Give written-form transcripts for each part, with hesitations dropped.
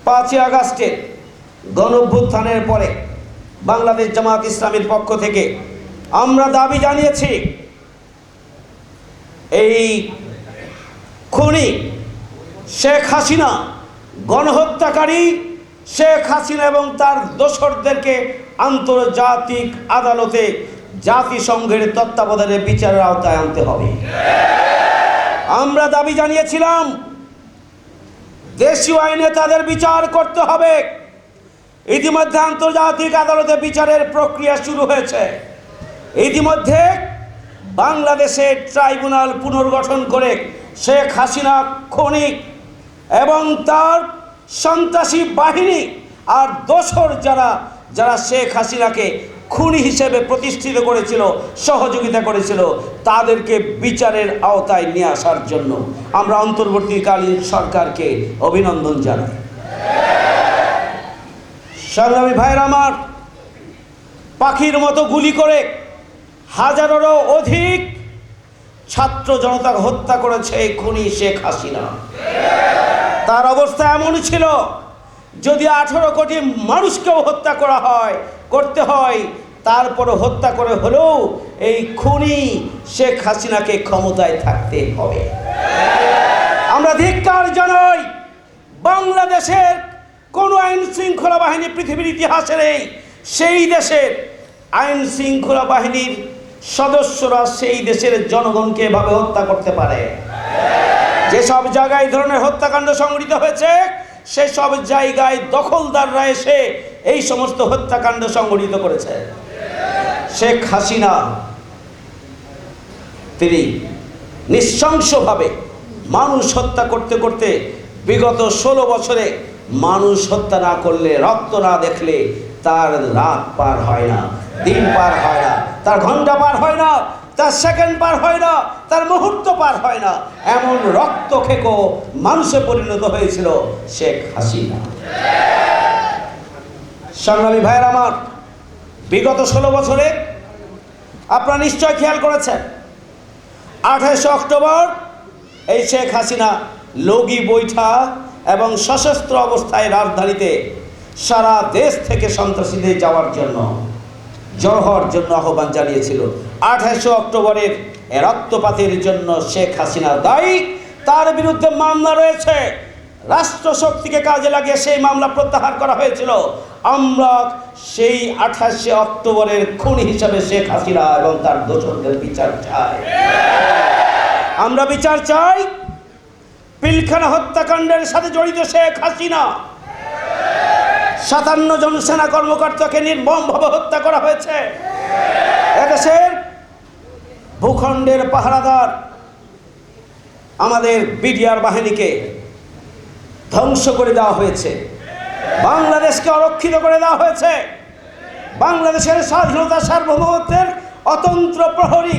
5ই আগস্টে গণঅভ্যুত্থানের পরে বাংলাদেশ জামাত ইসলামীর পক্ষ থেকে আমরা দাবি জানিয়েছি, এই খুনি শেখ হাসিনা, গণহত্যাকারী শেখ হাসিনা এবং তার দোসরদেরকে আন্তর্জাতিক আদালতে জাতিসংঘের তত্ত্বাবধানে বিচারের আওতায় আনতে হবে। আমরা দাবি জানিয়েছিলাম দেশীয় আইনে তাদের বিচার করতে হবে। ইতিমধ্যে আন্তর্জাতিক আদালতে বিচারের প্রক্রিয়া শুরু হয়েছে। ইতিমধ্যে বাংলাদেশে ট্রাইব্যুনাল পুনর্গঠন করে শেখ হাসিনা খুনি এবং তার সন্ত্রাসী বাহিনী আর দোসর যারা শেখ হাসিনাকে খুনি হিসেবে প্রতিষ্ঠিত করেছিল, সহযোগিতা করেছিল, তাদেরকে বিচারের আওতায় নিয়ে আসার জন্য আমরা অন্তর্বর্তীকালীন সরকারকে অভিনন্দন জানাই। সংগ্রামী ভাইয়েরা আমার, পাখির মতো গুলি করে হাজারেরও অধিক ছাত্র জনতা হত্যা করেছে এই খুনি শেখ হাসিনা। তার অবস্থা এমন ছিল, যদি 18 কোটি মানুষকেও হত্যা করতে হয়, তারপরে হত্যা করে হলেও এই খুনি শেখ হাসিনাকে ক্ষমতায় থাকতে হবে। আমরা ধিক্কার জানাই, বাংলাদেশের কোন আইন শৃঙ্খলা বাহিনী পৃথিবীর ইতিহাসে নেই সেই দেশের আইন শৃঙ্খলা বাহিনীর সদস্যরা সেই দেশের জনগণকে এভাবে হত্যা করতে পারে। যেসব জায়গায় এই ধরনের হত্যাকাণ্ড সংঘটিত হয়েছে সেসব জায়গায় দখলদাররা এসে এই সমস্ত হত্যাকাণ্ড সংঘটিত করেছে। শেখ হাসিনা তিনি নৃশংসভাবে মানুষ হত্যা করতে করতে বিগত 16 বছরে মানুষ হত্যা না করলে, রক্ত না দেখলে তার রাত পার হয় না, দিন পার হয় না, তার ঘন্টা পার হয় না, তার সেকেন্ড পার হয় না, তার মুহূর্ত পার হয় না। এমন রক্ত খেকো মানুষে পরিণত হয়েছিল শেখ হাসিনা। সংগ্রামী ভাইয়েরা আমার, বিগত 16 বছরে আপনারা নিশ্চয় খেয়াল করেছেন, 28 অক্টোবর এই শেখ হাসিনা লগি বৈঠা এবং সশস্ত্র অবস্থায় রাজধানীতে সারা দেশ থেকে সন্ত্রাসীদের যাওয়ার জন্য, জড়ো হওয়ার জন্য আহ্বান জানিয়েছিল। 28 অক্টোবরের রক্তপাতের জন্য শেখ হাসিনা দায়ী। তার বিরুদ্ধে মামলা রয়েছে, রাষ্ট্রশক্তিকে কাজে লাগিয়ে সেই মামলা প্রত্যাহার করা হয়েছিল। আমরা সেই 28 অক্টোবরের খুনি হিসাবে শেখ হাসিনা এবং তার দোসরদের বিচার চাই। আমরা বিচার চাই পিলখানা হত্যাকাণ্ডের সাথে জড়িত শেখ হাসিনা। 57 জন সেনা কর্মকর্তাকে নির্মমভাবে হত্যা করা হয়েছে। এদেশের ভূখণ্ডের পাহারাদার আমাদের বিডিআর বাহিনীকে ধ্বংস করে দেওয়া হয়েছে, বাংলাদেশকে অরক্ষিত করে দেওয়া হয়েছে। বাংলাদেশের স্বাধীনতা সার্বভৌমত্বের অতন্ত্র প্রহরী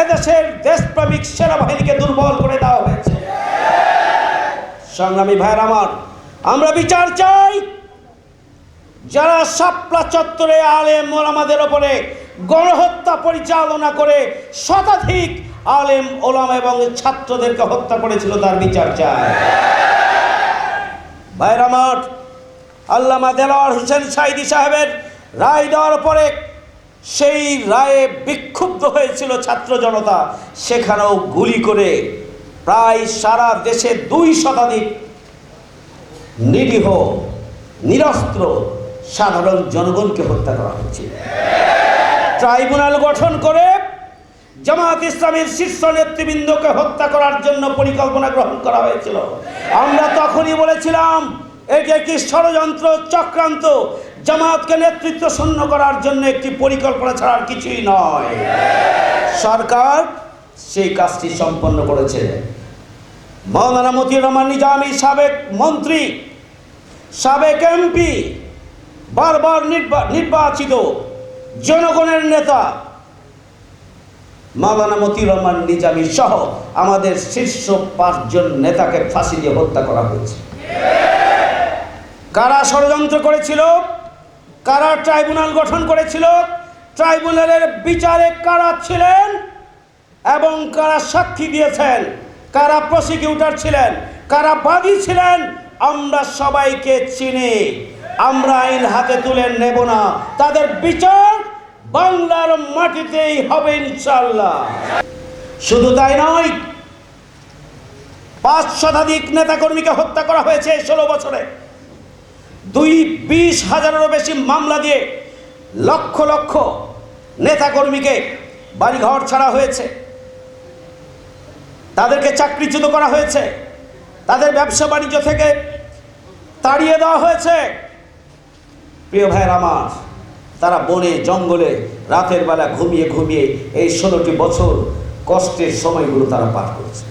এদেশের দেশপ্রেমিক সেনাবাহিনীকে দুর্বল করে দেওয়া হয়েছে। সংগ্রামী ভাইয়েরা আমার, আমরা বিচার চাই যারা শাপলা চত্বরে আলেম ওলামাদের ওপরে গণহত্যা পরিচালনা করে শতাধিক আলেম ওলামা এবং ছাত্রদেরকে হত্যা করেছিল, তার বিচার চাই। ভাইয়েরা আমার, আল্লামা দেলোয়ার হোসেন সাঈদী সাহেবের রায় দেওয়ার পরে সেই রায়ে বিক্ষুব্ধ হয়েছিল ছাত্র জনতা। সেখানেও গুলি করে প্রায় সারা দেশে 2 শতাধিক নিরীহ নিরস্ত্র সাধারণ জনগণকে হত্যা করা হচ্ছে। ট্রাইব্যুনাল গঠন করে জামাত ইসলামের শীর্ষ নেতৃবৃন্দকে হত্যা করার জন্য পরিকল্পনা গ্রহণ করা হয়েছিল। আমরা তখনই বলেছিলাম এটি একটি ষড়যন্ত্র, চক্রান্ত, জামাতকে নেতৃত্ব শূন্য করার জন্য একটি পরিকল্পনা ছাড়া আর কিছুই নয়। সরকার সেই কাজটি সম্পন্ন করেছে। মাওলানা মতিউর রহমান নিজামী সাবেক মন্ত্রী, সাবেক এমপি, বারবার নির্বাচিত জনগণের নেতা মাওলানা মতিউর রহমান নিজামী সহ আমাদের শীর্ষ 5 জন নেতাকে ফাঁসি দিয়ে হত্যা করা হয়েছে। কারা ষড়যন্ত্র করেছিল, কারা ট্রাইব্যুনাল গঠন করেছিল, ট্রাইব্যুনালের বিচারে কারা ছিলেন এবং কারা সাক্ষী দিয়েছেন, কারা প্রসিকিউটর ছিলেন, কারা বাদী ছিলেন, আমরা সবাইকে চিনি, আমরা আইন হাতে তুলে নেব না, তাদের বিচার বাংলার মাটিতেই হবে ইনশাআল্লাহ। শুধু তাই নয়, 5 শতাধিক নেতাকর্মীকে হত্যা করা হয়েছে 16 বছরে। 20,000-এরও বেশি মামলা দিয়ে লক্ষ লক্ষ নেতাকর্মীকে বাড়িঘর ছাড়া হয়েছে, তাদেরকে চাকরিচ্যুত করা হয়েছে, তাদের ব্যবসা বাণিজ্য থেকে তাড়িয়ে দেওয়া হয়েছে। প্রিয় ভাইয়ের আমার, তারা বনে জঙ্গলে রাতের বেলা ঘুমিয়ে ঘুমিয়ে এই 16টি বছর কষ্টের সময়গুলো তারা পার করেছে।